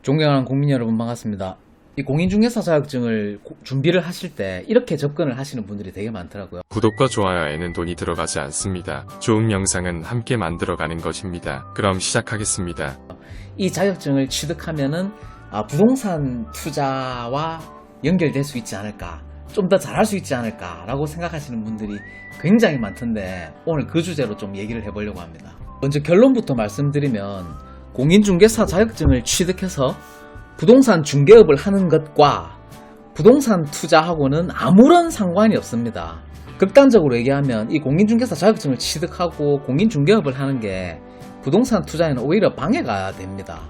존경하는 국민 여러분 반갑습니다. 이 공인중개사 자격증을 준비를 하실 때 이렇게 접근을 하시는 분들이 되게 많더라고요. 구독과 좋아요에는 돈이 들어가지 않습니다. 좋은 영상은 함께 만들어가는 것입니다. 그럼 시작하겠습니다. 이 자격증을 취득하면은 부동산 투자와 연결될 수 있지 않을까, 좀 더 잘할 수 있지 않을까 라고 생각하시는 분들이 굉장히 많던데, 오늘 그 주제로 좀 얘기를 해보려고 합니다. 먼저 결론부터 말씀드리면, 공인중개사 자격증을 취득해서 부동산 중개업을 하는 것과 부동산 투자하고는 아무런 상관이 없습니다. 극단적으로 얘기하면 이 공인중개사 자격증을 취득하고 공인중개업을 하는 게 부동산 투자에는 오히려 방해가 됩니다.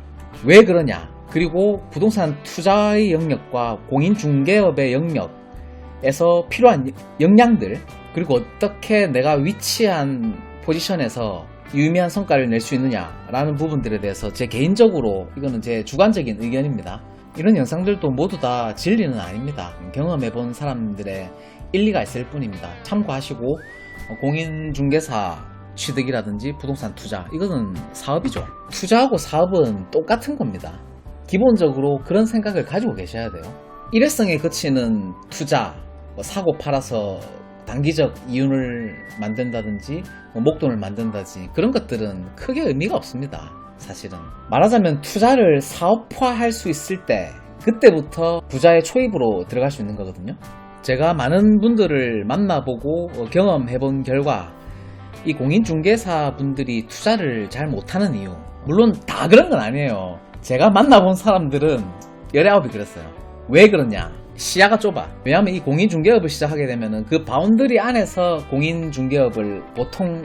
왜 그러냐? 그리고 부동산 투자의 영역과 공인중개업의 영역에서 필요한 역량들, 그리고 어떻게 내가 위치한 포지션에서 유의미한 성과를 낼 수 있느냐라는 부분들에 대해서 제 개인적으로, 이거는 제 주관적인 의견입니다. 이런 영상들도 모두 다 진리는 아닙니다. 경험해본 사람들의 일리가 있을 뿐입니다. 참고하시고, 공인중개사 취득이라든지 부동산 투자, 이거는 사업이죠. 투자하고 사업은 똑같은 겁니다. 기본적으로 그런 생각을 가지고 계셔야 돼요. 일회성에 그치는 투자, 사고 팔아서 단기적 이윤을 만든다든지 목돈을 만든다든지 그런 것들은 크게 의미가 없습니다. 사실은 말하자면 투자를 사업화할 수 있을 때, 그때부터 부자의 초입으로 들어갈 수 있는 거거든요. 제가 많은 분들을 만나보고 경험해본 결과, 이 공인중개사 분들이 투자를 잘 못하는 이유, 물론 다 그런 건 아니에요. 제가 만나본 사람들은 19이 그랬어요. 왜 그러냐? 시야가 좁아. 왜냐하면 이 공인중개업을 시작하게 되면은 그 바운더리 안에서 공인중개업을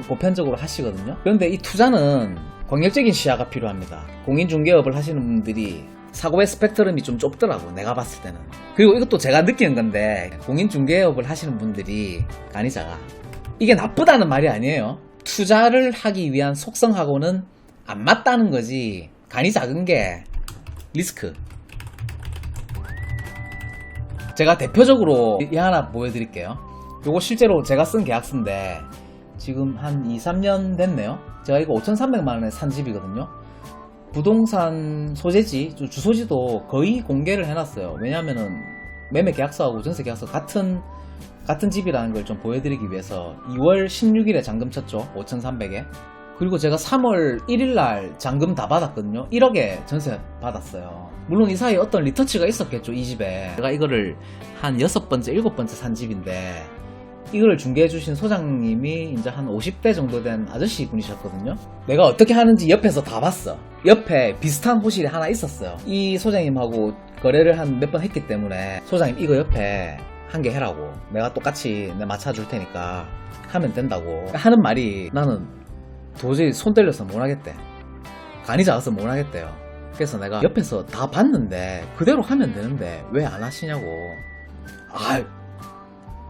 보편적으로 하시거든요. 그런데 이 투자는 광역적인 시야가 필요합니다. 공인중개업을 하시는 분들이 사고의 스펙트럼이 좀 좁더라고, 내가 봤을 때는. 그리고 이것도 제가 느끼는 건데, 공인중개업을 하시는 분들이 간이 작아. 이게 나쁘다는 말이 아니에요. 투자를 하기 위한 속성하고는 안 맞다는 거지. 간이 작은 게 리스크. 제가 대표적으로 하나 보여드릴게요. 요거 실제로 제가 쓴 계약서인데 지금 한 2-3년 됐네요. 제가 이거 5,300만원에 산 집이거든요. 부동산 소재지, 주소지도 거의 공개를 해놨어요. 왜냐면은 매매 계약서하고 전세 계약서 같은 집이라는 걸 좀 보여드리기 위해서 2월 16일에 잔금 쳤죠. 5,300에. 그리고 제가 3월 1일날 잔금 다 받았거든요. 1억에 전세 받았어요. 물론 이 사이에 어떤 리터치가 있었겠죠, 이 집에. 제가 이거를 한 6번째, 7번째 산 집인데, 이거를 중개해주신 소장님이 이제 한 50대 정도 된 아저씨 분이셨거든요. 내가 어떻게 하는지 옆에서 다 봤어. 옆에 비슷한 호실이 하나 있었어요. 이 소장님하고 거래를 한 몇 번 했기 때문에, 소장님 이거 옆에 한 개 해라고, 내가 똑같이 맞춰줄 테니까 하면 된다고 하는 말이, 나는 도저히 손 떨려서 못 하겠대. 간이 작아서 못 하겠대요. 그래서 내가 옆에서 다 봤는데 그대로 하면 되는데 왜 안 하시냐고.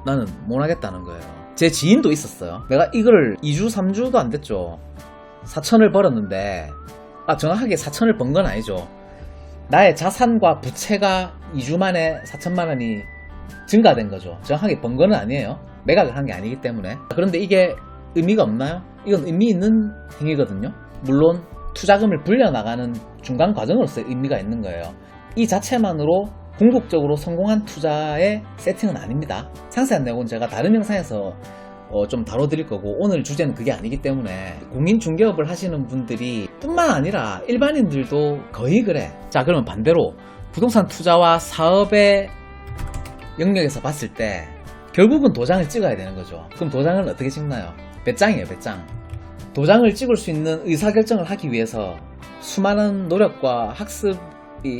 나는 못 하겠다는 거예요. 제 지인도 있었어요. 내가 이거를 2주 3주도 안 됐죠. 4천을 벌었는데, 정확하게 4천을 번 건 아니죠. 나의 자산과 부채가 2주 만에 4천만 원이 증가된 거죠. 정확하게 번 거는 아니에요. 매각을 한 게 아니기 때문에. 그런데 이게 의미가 없나요? 이건 의미 있는 행위거든요. 물론 투자금을 불려나가는 중간 과정으로서의 의미가 있는 거예요. 이 자체만으로 궁극적으로 성공한 투자의 세팅은 아닙니다. 상세한 내용은 제가 다른 영상에서 좀 다뤄드릴 거고, 오늘 주제는 그게 아니기 때문에, 공인중개업을 하시는 분들이 뿐만 아니라 일반인들도 거의 그래. 자, 그러면 반대로 부동산 투자와 사업의 영역에서 봤을 때 결국은 도장을 찍어야 되는 거죠. 그럼 도장을 어떻게 찍나요? 배짱이에요, 배짱. 도장을 찍을 수 있는 의사결정을 하기 위해서 수많은 노력과 학습이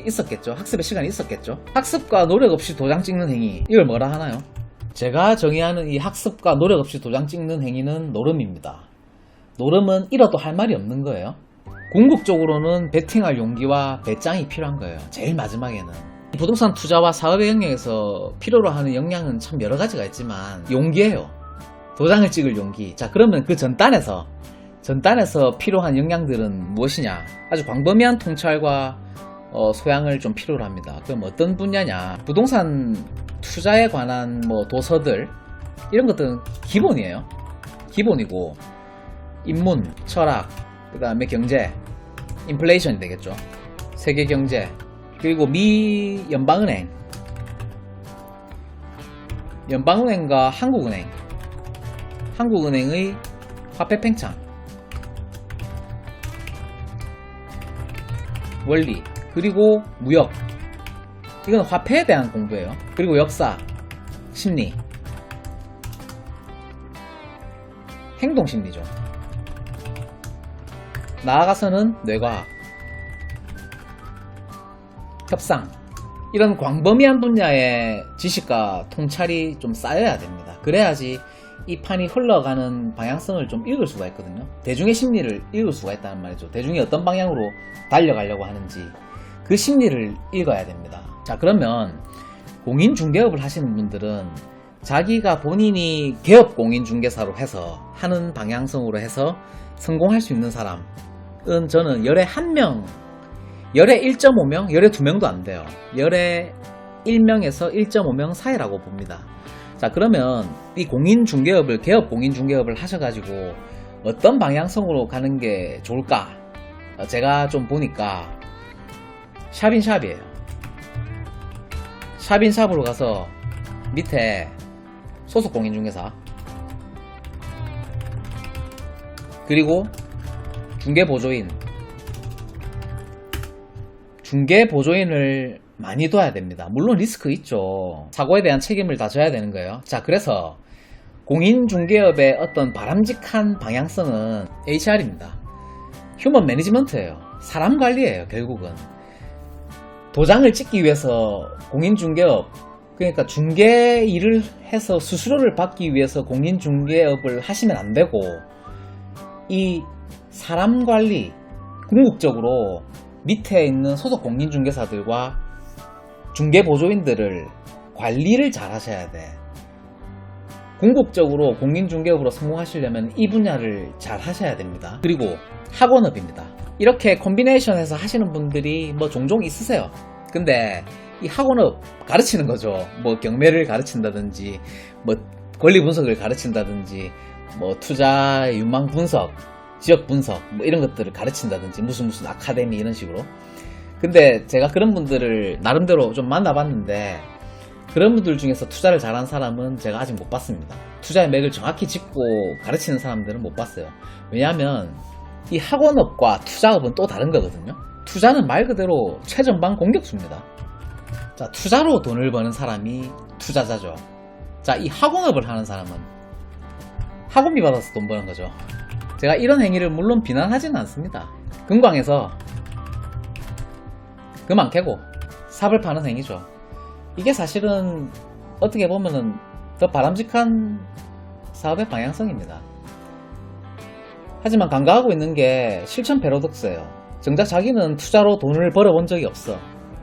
있었겠죠. 학습의 시간이 있었겠죠. 학습과 노력 없이 도장 찍는 행위, 이걸 뭐라 하나요? 제가 정의하는 이 학습과 노력 없이 도장 찍는 행위는 노름입니다. 노름은 잃어도 할 말이 없는 거예요. 궁극적으로는 베팅할 용기와 배짱이 필요한 거예요. 제일 마지막에는. 부동산 투자와 사업의 영역에서 필요로 하는 역량은 참 여러 가지가 있지만 용기예요. 도장을 찍을 용기. 자, 그러면 그 전단에서 필요한 역량들은 무엇이냐? 아주 광범위한 통찰과 소양을 좀 필요로 합니다. 그럼 어떤 분야냐? 부동산 투자에 관한 도서들, 이런 것들은 기본이에요. 기본이고, 인문, 철학, 그 다음에 경제, 인플레이션이 되겠죠. 세계 경제, 그리고 미 연방은행, 연방은행과 한국은행, 한국은행의 화폐 팽창, 원리, 그리고 무역, 이건 화폐에 대한 공부예요. 그리고 역사, 심리, 행동심리죠. 나아가서는 뇌과학, 협상, 이런 광범위한 분야의 지식과 통찰이 좀 쌓여야 됩니다. 그래야지 이 판이 흘러가는 방향성을 좀 읽을 수가 있거든요. 대중의 심리를 읽을 수가 있다는 말이죠. 대중이 어떤 방향으로 달려가려고 하는지 그 심리를 읽어야 됩니다. 자, 그러면 공인중개업을 하시는 분들은 자기가 본인이 개업 공인중개사로 해서 하는 방향성으로 해서 성공할 수 있는 사람은 저는 열에 1명, 열에 1.5명, 열에 2명도 안 돼요. 열에 1명에서 1.5명 사이라고 봅니다. 자, 그러면 이 공인중개업을, 개업 공인중개업을 하셔가지고 어떤 방향성으로 가는 게 좋을까? 제가 좀 보니까 샵인샵이에요. 샵인샵으로 가서 밑에 소속 공인중개사, 그리고 중개보조인, 중개보조인을 많이 둬야 됩니다. 물론 리스크 있죠. 사고에 대한 책임을 다 져야 되는 거예요. 자, 그래서 공인중개업의 어떤 바람직한 방향성은 HR입니다. 휴먼 매니지먼트예요. 사람 관리예요. 결국은 도장을 찍기 위해서 공인중개업, 그러니까 중개 일을 해서 수수료를 받기 위해서 공인중개업을 하시면 안 되고, 이 사람 관리, 궁극적으로 밑에 있는 소속 공인중개사들과 중개보조인들을 관리를 잘 하셔야 돼. 궁극적으로 공인중개업으로 성공하시려면 이 분야를 잘 하셔야 됩니다. 그리고 학원업입니다. 이렇게 콤비네이션해서 하시는 분들이 뭐 종종 있으세요. 근데 이 학원업 가르치는 거죠. 뭐 경매를 가르친다든지, 뭐 권리 분석을 가르친다든지, 뭐 투자 유망 분석, 지역 분석, 뭐 이런 것들을 가르친다든지, 무슨 아카데미 이런 식으로. 근데 제가 그런 분들을 나름대로 좀 만나봤는데, 그런 분들 중에서 투자를 잘한 사람은 제가 아직 못 봤습니다. 투자의 맥을 정확히 짚고 가르치는 사람들은 못 봤어요. 왜냐하면 이 학원업과 투자업은 또 다른 거거든요. 투자는 말 그대로 최전방 공격수입니다. 자, 투자로 돈을 버는 사람이 투자자죠. 자, 이 학원업을 하는 사람은 학원비 받아서 돈 버는 거죠. 제가 이런 행위를 물론 비난하지는 않습니다. 금광에서 금 안 캐고 삽을 파는 행위죠. 이게 사실은 어떻게 보면은 더 바람직한 사업의 방향성입니다. 하지만 간과하고 있는 게 실천 패러독스예요. 정작 자기는 투자로 돈을 벌어본 적이 없어.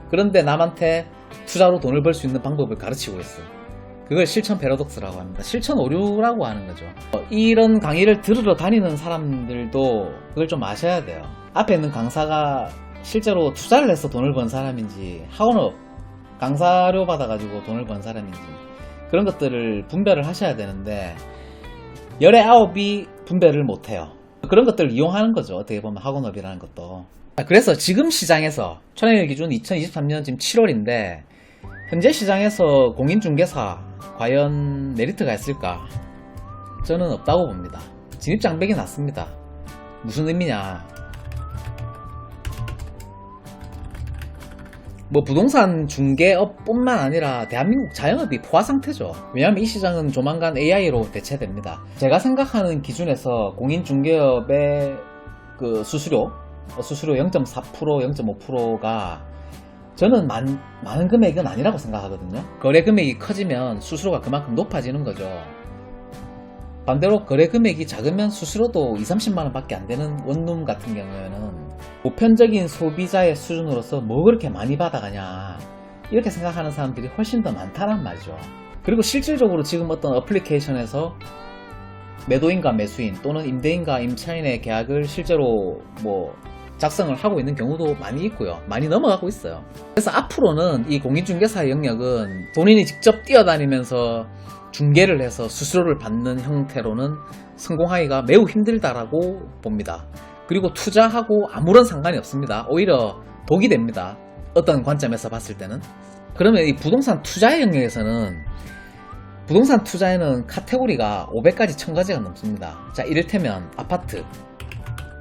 그런데 남한테 투자로 돈을 벌 수 있는 방법을 가르치고 있어. 그걸 실천 패러독스라고 합니다. 실천 오류라고 하는 거죠. 이런 강의를 들으러 다니는 사람들도 그걸 좀 아셔야 돼요. 앞에 있는 강사가 실제로 투자를 해서 돈을 번 사람인지, 학원업 강사료 받아가지고 돈을 번 사람인지, 그런 것들을 분별을 하셔야 되는데 열의 9이 분별을 못해요. 그런 것들을 이용하는 거죠. 어떻게 보면 학원업이라는 것도. 그래서 지금 시장에서 천연일 기준 2023년 지금 7월인데 현재 시장에서 공인중개사 과연 메리트가 있을까? 저는 없다고 봅니다. 진입장벽이 낮습니다. 무슨 의미냐? 뭐 부동산 중개업뿐만 아니라 대한민국 자영업이 포화 상태죠. 왜냐하면 이 시장은 조만간 AI로 대체됩니다. 제가 생각하는 기준에서 공인중개업의 그 수수료 0.4%, 0.5%가 저는 많은 금액은 아니라고 생각하거든요. 거래 금액이 커지면 수수료가 그만큼 높아지는 거죠. 반대로 거래 금액이 작으면 수수료도 20-30만원 밖에 안 되는 원룸 같은 경우에는 보편적인 소비자의 수준으로서 뭐 그렇게 많이 받아가냐, 이렇게 생각하는 사람들이 훨씬 더 많다란 말이죠. 그리고 실질적으로 지금 어떤 어플리케이션에서 매도인과 매수인 또는 임대인과 임차인의 계약을 실제로 뭐 작성을 하고 있는 경우도 많이 있고요. 많이 넘어가고 있어요. 그래서 앞으로는 이 공인중개사의 영역은 본인이 직접 뛰어다니면서 중개를 해서 수수료를 받는 형태로는 성공하기가 매우 힘들다라고 봅니다. 그리고 투자하고 아무런 상관이 없습니다. 오히려 독이 됩니다. 어떤 관점에서 봤을 때는. 그러면 이 부동산 투자의 영역에서는 부동산 투자에는 카테고리가 500가지 1000가지가 넘습니다. 자, 이를테면 아파트,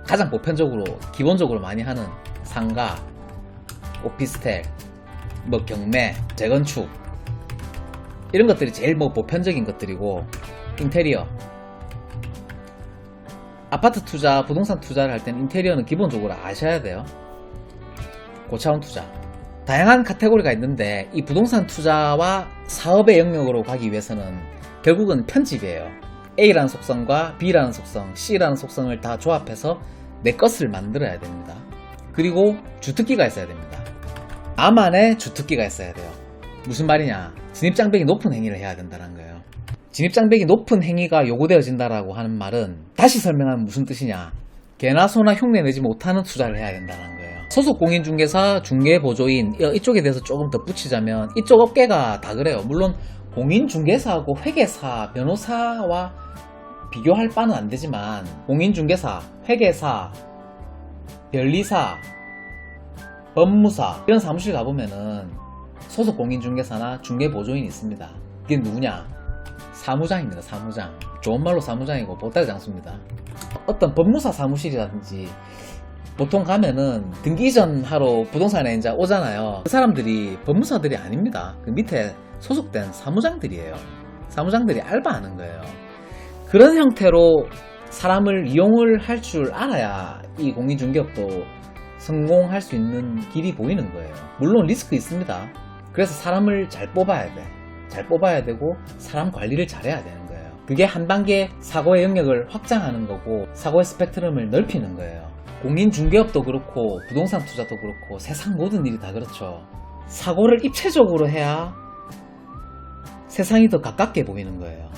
가장 보편적으로 기본적으로 많이 하는 상가, 오피스텔, 뭐 경매, 재건축, 이런 것들이 제일 뭐 보편적인 것들이고, 인테리어. 아파트 투자, 부동산 투자를 할 때는 인테리어는 기본적으로 아셔야 돼요. 고차원 투자. 다양한 카테고리가 있는데 이 부동산 투자와 사업의 영역으로 가기 위해서는 결국은 편집이에요. A라는 속성과 B라는 속성, C라는 속성을 다 조합해서 내 것을 만들어야 됩니다. 그리고 주특기가 있어야 됩니다. 나만의 주특기가 있어야 돼요. 무슨 말이냐? 진입장벽이 높은 행위를 해야 된다는 거예요. 진입장벽이 높은 행위가 요구되어진다라고 하는 말은 다시 설명하면 무슨 뜻이냐? 개나 소나 흉내 내지 못하는 투자를 해야 된다는 거예요. 소속 공인중개사, 중개보조인 이쪽에 대해서 조금 더 붙이자면 이쪽 업계가 다 그래요. 물론 공인중개사하고 회계사, 변호사와 비교할 바는 안 되지만 공인중개사, 회계사, 변리사, 법무사 이런 사무실 가보면은 소속 공인중개사나 중개보조인이 있습니다. 그게 누구냐? 사무장입니다. 사무장. 좋은 말로 사무장이고 보따리 장수입니다. 어떤 법무사 사무실이라든지 보통 가면은 등기 이전 하러 부동산에 이제 오잖아요. 그 사람들이 법무사들이 아닙니다. 그 밑에 소속된 사무장들이에요. 사무장들이 알바하는 거예요. 그런 형태로 사람을 이용을 할 줄 알아야 이 공인중개업도 성공할 수 있는 길이 보이는 거예요. 물론 리스크 있습니다. 그래서 사람을 잘 뽑아야 돼. 잘 뽑아야 되고 사람 관리를 잘해야 되는 거예요. 그게 한 단계 사고의 영역을 확장하는 거고 사고의 스펙트럼을 넓히는 거예요. 공인중개업도 그렇고 부동산 투자도 그렇고 세상 모든 일이 다 그렇죠. 사고를 입체적으로 해야 세상이 더 가깝게 보이는 거예요.